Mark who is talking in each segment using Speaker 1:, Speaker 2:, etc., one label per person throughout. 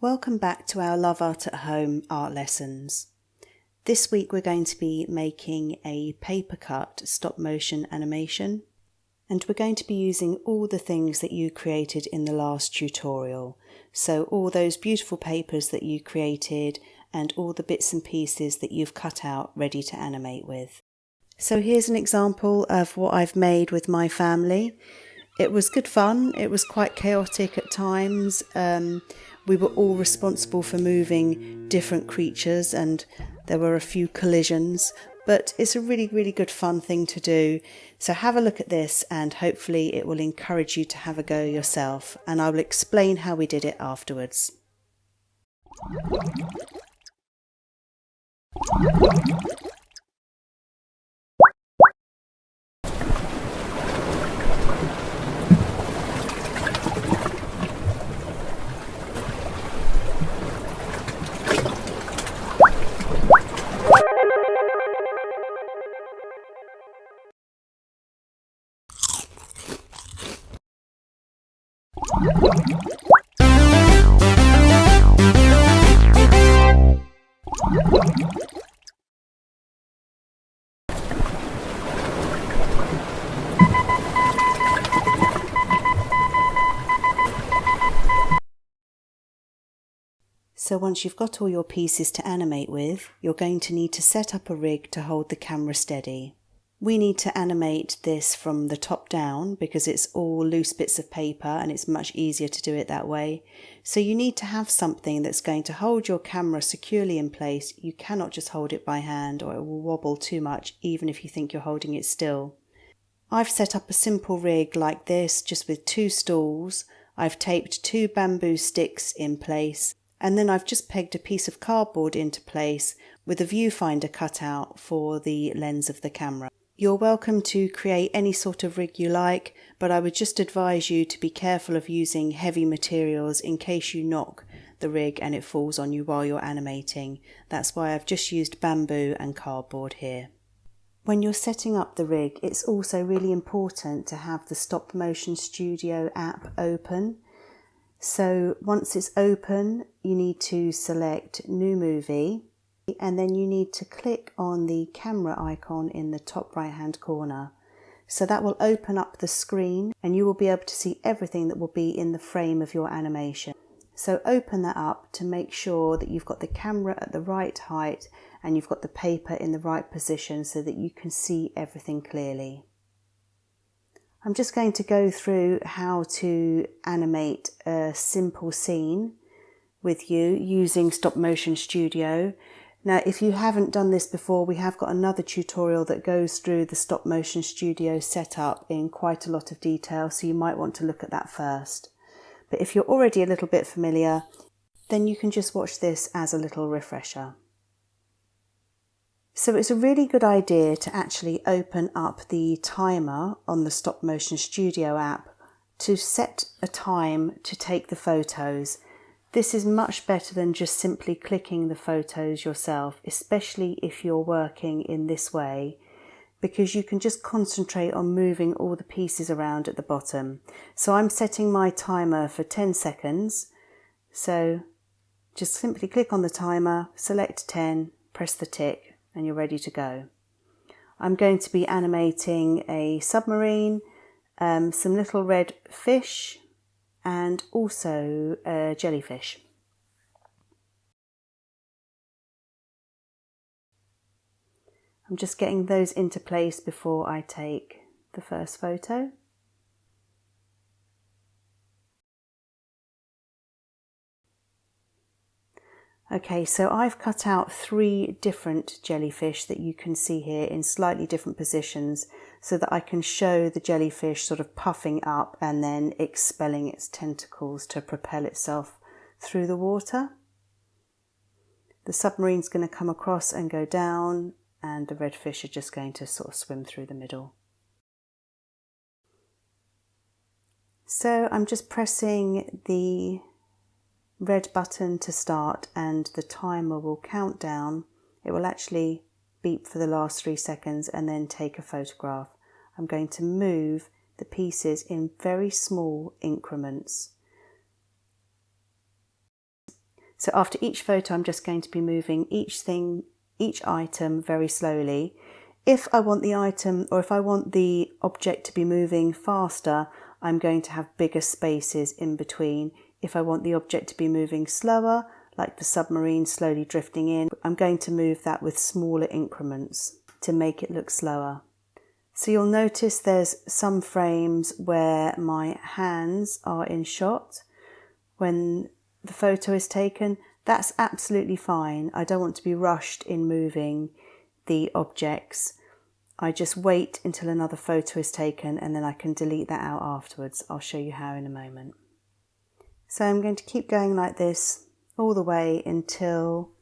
Speaker 1: Welcome back to our Love Art at Home art lessons. This week we're going to be making a paper cut stop motion animation, and we're going to be using all the things that you created in the last tutorial. So all those beautiful papers that you created and all the bits and pieces that you've cut out ready to animate with. So here's an example of what I've made with my family. It was good fun. It was quite chaotic at times. We were all responsible for moving different creatures and there were a few collisions, but it's a really, really good fun thing to do. So have a look at this and hopefully it will encourage you to have a go yourself, and I will explain how we did it afterwards. So once you've got all your pieces to animate with, you're going to need to set up a rig to hold the camera steady. We need to animate this from the top down because it's all loose bits of paper and it's much easier to do it that way. So you need to have something that's going to hold your camera securely in place. You cannot just hold it by hand or it will wobble too much even if you think you're holding it still. I've set up a simple rig like this just with 2 stools. I've taped 2 bamboo sticks in place. And then I've just pegged a piece of cardboard into place with a viewfinder cut out for the lens of the camera. You're welcome to create any sort of rig you like, but I would just advise you to be careful of using heavy materials in case you knock the rig and it falls on you while you're animating. That's why I've just used bamboo and cardboard here. When you're setting up the rig, it's also really important to have the Stop Motion Studio app open. So once it's open, you need to select New Movie, and then you need to click on the camera icon in the top right hand corner. So that will open up the screen and you will be able to see everything that will be in the frame of your animation. So open that up to make sure that you've got the camera at the right height and you've got the paper in the right position so that you can see everything clearly. I'm just going to go through how to animate a simple scene with you using Stop Motion Studio. Now, if you haven't done this before, we have got another tutorial that goes through the Stop Motion Studio setup in quite a lot of detail, so you might want to look at that first. But if you're already a little bit familiar, then you can just watch this as a little refresher. So it's a really good idea to actually open up the timer on the Stop Motion Studio app to set a time to take the photos. This is much better than just simply clicking the photos yourself, especially if you're working in this way, because you can just concentrate on moving all the pieces around at the bottom. So I'm setting my timer for 10 seconds. So just simply click on the timer, select 10, press the tick, and you're ready to go. I'm going to be animating a submarine, some little red fish, and also a jellyfish. I'm just getting those into place before I take the first photo. Okay, so I've cut out 3 different jellyfish that you can see here in slightly different positions so that I can show the jellyfish sort of puffing up and then expelling its tentacles to propel itself through the water. The submarine's going to come across and go down, and the red fish are just going to sort of swim through the middle. So I'm just pressing the red button to start and the timer will count down. It will actually beep for the last 3 seconds and then take a photograph. I'm going to move the pieces in very small increments. So after each photo, I'm just going to be moving each item very slowly. If I want the item, or if I want the object to be moving faster, I'm going to have bigger spaces in between. If I want the object to be moving slower, like the submarine slowly drifting in, I'm going to move that with smaller increments to make it look slower. So you'll notice there's some frames where my hands are in shot when the photo is taken. That's absolutely fine. I don't want to be rushed in moving the objects. I just wait until another photo is taken and then I can delete that out afterwards. I'll show you how in a moment. So I'm going to keep going like this all the way until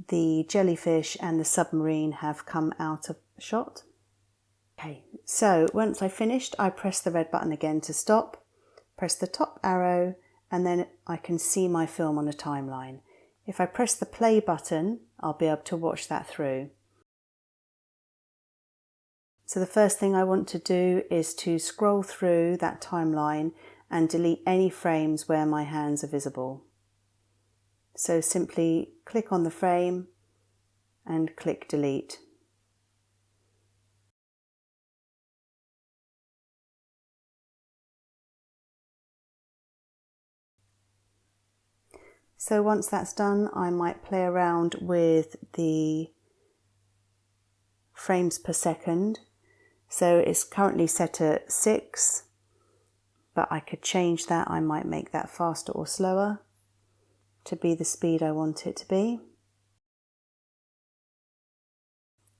Speaker 1: the jellyfish and the submarine have come out of shot. Okay, so once I've finished, I press the red button again to stop, press the top arrow, and then I can see my film on a timeline. If I press the play button, I'll be able to watch that through. So the first thing I want to do is to scroll through that timeline and delete any frames where my hands are visible. So simply click on the frame and click delete. So once that's done, I might play around with the frames per second. So it's currently set at 6, but I could change that. I might make that faster or slower to be the speed I want it to be.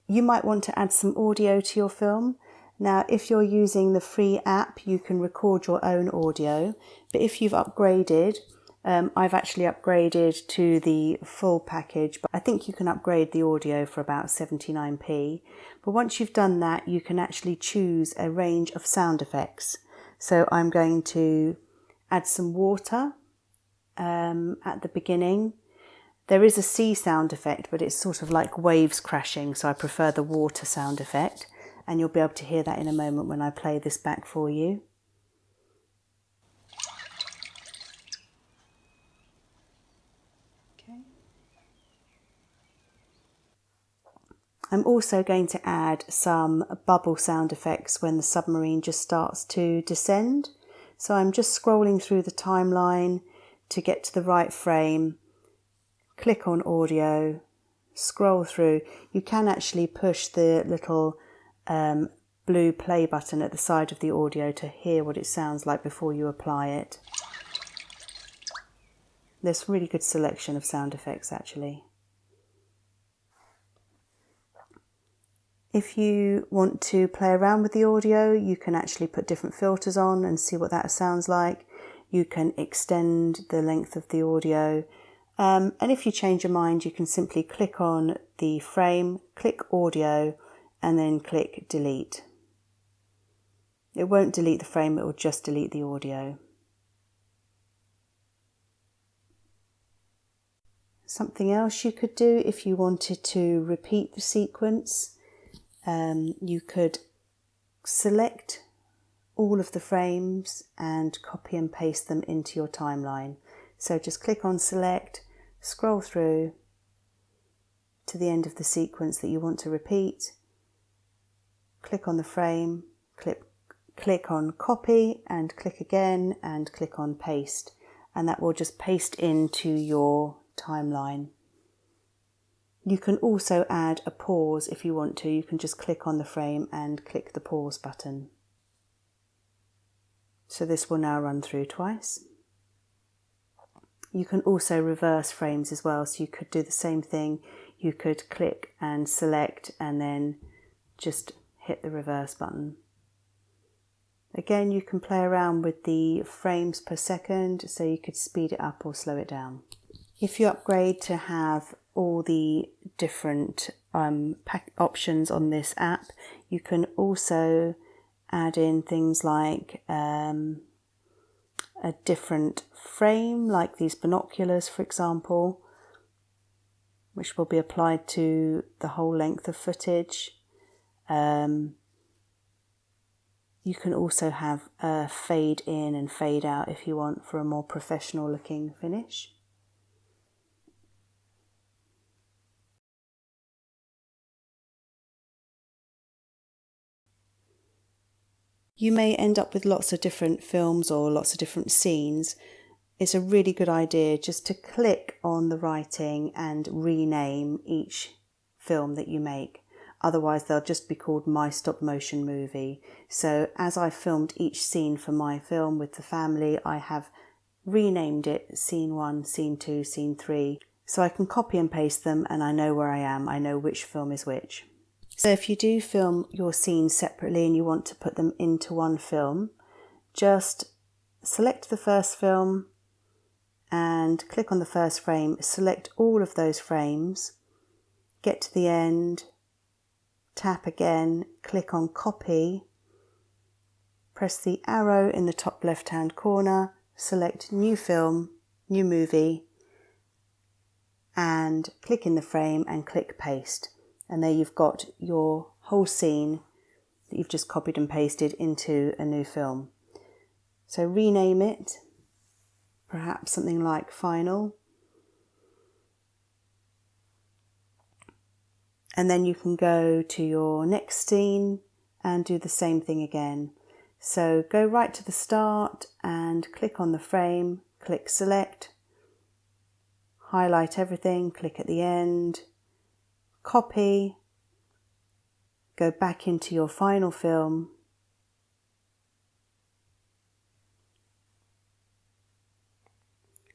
Speaker 1: You might want to add some audio to your film. Now, if you're using the free app, you can record your own audio, but if you've upgraded, I've actually upgraded to the full package, but I think you can upgrade the audio for about 79p. But once you've done that, you can actually choose a range of sound effects. So I'm going to add some water at the beginning. There is a sea sound effect, but it's sort of like waves crashing, so I prefer the water sound effect. And you'll be able to hear that in a moment when I play this back for you. I'm also going to add some bubble sound effects when the submarine just starts to descend. So I'm just scrolling through the timeline to get to the right frame, click on audio, scroll through. You can actually push the little blue play button at the side of the audio to hear what it sounds like before you apply it. There's a really good selection of sound effects actually. If you want to play around with the audio, you can actually put different filters on and see what that sounds like. You can extend the length of the audio. And if you change your mind, you can simply click on the frame, click audio, and then click delete. It won't delete the frame, it will just delete the audio. Something else you could do if you wanted to repeat the sequence, you could select all of the frames and copy and paste them into your timeline. So just click on select, scroll through to the end of the sequence that you want to repeat, click on the frame, click on copy and click again and click on paste, and that will just paste into your timeline. You can also add a pause if you want to. You can just click on the frame and click the pause button. So this will now run through twice. You can also reverse frames as well, so you could do the same thing. You could click and select and then just hit the reverse button. Again, you can play around with the frames per second, so you could speed it up or slow it down. If you upgrade to have all the different options on this app, you can also add in things like a different frame, like these binoculars, for example, which will be applied to the whole length of footage. You can also have a fade in and fade out if you want for a more professional looking finish. you may end up with lots of different films or lots of different scenes. It's a really good idea just to click on the writing and rename each film that you make. Otherwise they'll just be called My Stop Motion Movie. So as I filmed each scene for my film with the family, I have renamed it Scene 1, Scene 2, Scene 3. So I can copy and paste them and I know where I am. I know which film is which. So if you do film your scenes separately and you want to put them into one film, just select the first film and click on the first frame, select all of those frames, get to the end, tap again, click on copy, press the arrow in the top left hand corner, select new film, new movie, and click in the frame and click paste. And there you've got your whole scene that you've just copied and pasted into a new film. So rename it, perhaps something like Final. And then you can go to your next scene and do the same thing again. So go right to the start and click on the frame, click select, highlight everything, click at the end, copy, go back into your final film,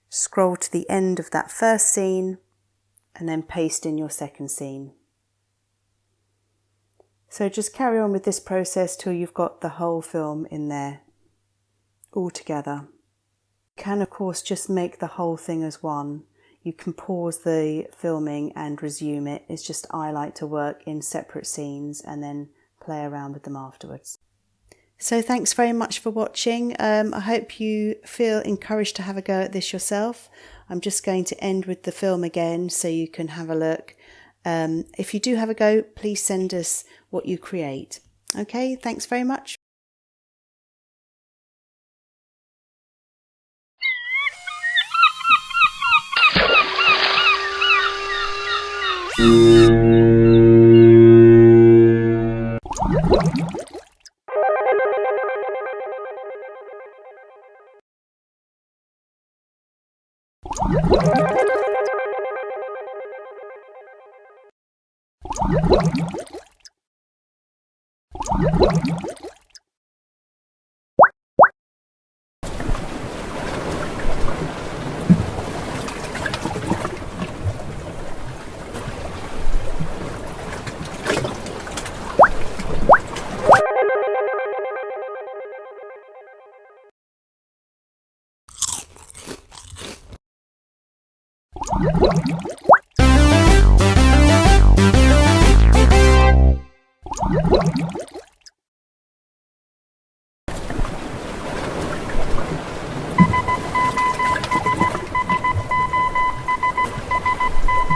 Speaker 1: scroll to the end of that first scene and then paste in your second scene. So just carry on with this process till you've got the whole film in there all together. You can of course just make the whole thing as one. You can pause the filming and resume it. It's just I like to work in separate scenes and then play around with them afterwards. So thanks very much for watching. I hope you feel encouraged to have a go at this yourself. I'm just going to end with the film again so you can have a look. If you do have a go, please send us what you create. Okay, thanks very much.